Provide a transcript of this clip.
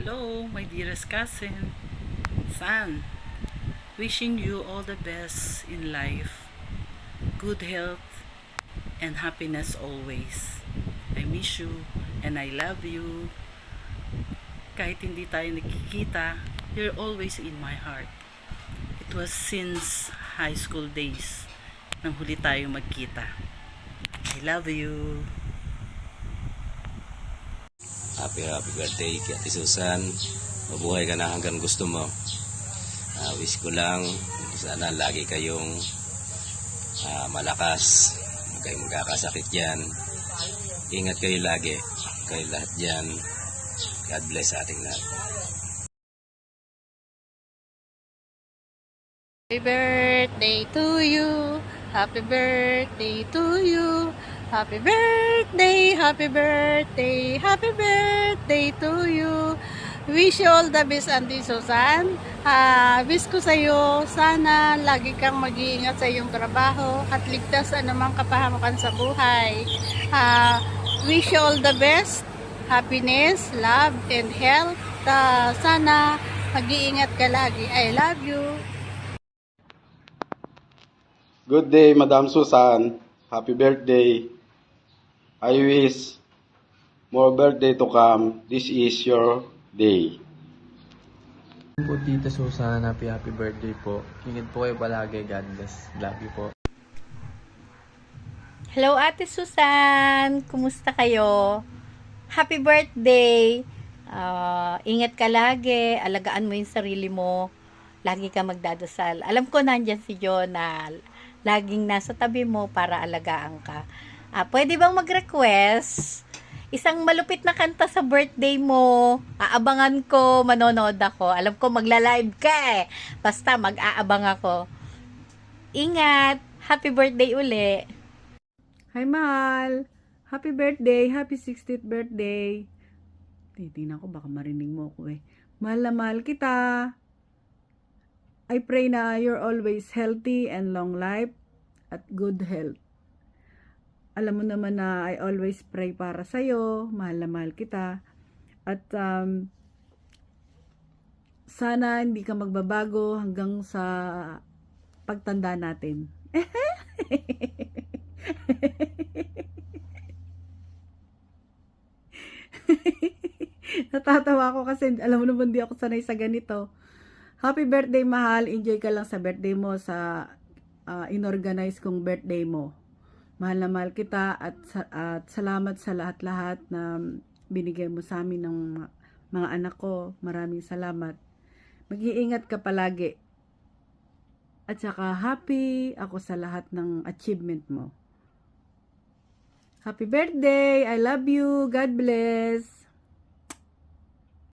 Hello, my dearest cousin, San. Wishing you all the best in life, good health, and happiness always. I miss you and I love you. Kahit hindi tayo nakikita, you're always in my heart. It was since high school days nang huli tayo magkita. I love you. Happy birthday kay Ate Susan. Mabuhay ka na hanggang gusto mo. Wish ko lang sana lagi kayong malakas. Huwag kayong magkakasakit dyan. Ingat kayo lagi. Kayo lahat dyan. God bless sa ating lahat. Happy birthday to you. Happy birthday to you. Happy birthday, happy birthday, happy birthday to you. Wish you all the best, Auntie Susan. Wish ko sa'yo, sana lagi kang mag-iingat sa iyong trabaho at ligtas anumang kapahamukan sa buhay. Wish you all the best, happiness, love, and health. Sana mag-iingat ka lagi. I love you. Good day, Madam Susan. Happy birthday. I wish more birthday to come. This is your day. Po Tita Susan, happy birthday po. Ingat po kayo palagi. God bless. Love you po. Hello Ate Susan, kumusta kayo? Happy birthday! Ingat ka lagi, alagaan mo yung sarili mo, lagi ka magdadasal. Alam ko nandyan si John na laging nasa tabi mo para alagaan ka. Pwede bang mag-request? Isang malupit na kanta sa birthday mo. Aabangan ko, manonood ako. Alam ko magla-live ka eh. Basta mag-aabang ako. Ingat! Happy birthday uli! Hi, mahal. Happy birthday. Happy 60th birthday. Titignan ko, baka marinig mo ako eh. Mahal na mahal kita. I pray na you're always healthy and long life at good health. Alam mo naman na I always pray para sa'yo. Mahal na mahal kita. At sana hindi ka magbabago hanggang sa pagtanda natin. Natatawa ako kasi alam mo naman di ako sanay sa ganito. Happy birthday, mahal. Enjoy ka lang sa birthday mo, sa inorganize kong birthday mo. Mahal na mahal kita at salamat sa lahat-lahat na binigay mo sa amin ng mga anak ko. Maraming salamat. Mag-iingat ka palagi. At saka happy ako sa lahat ng achievement mo. Happy birthday! I love you. God bless.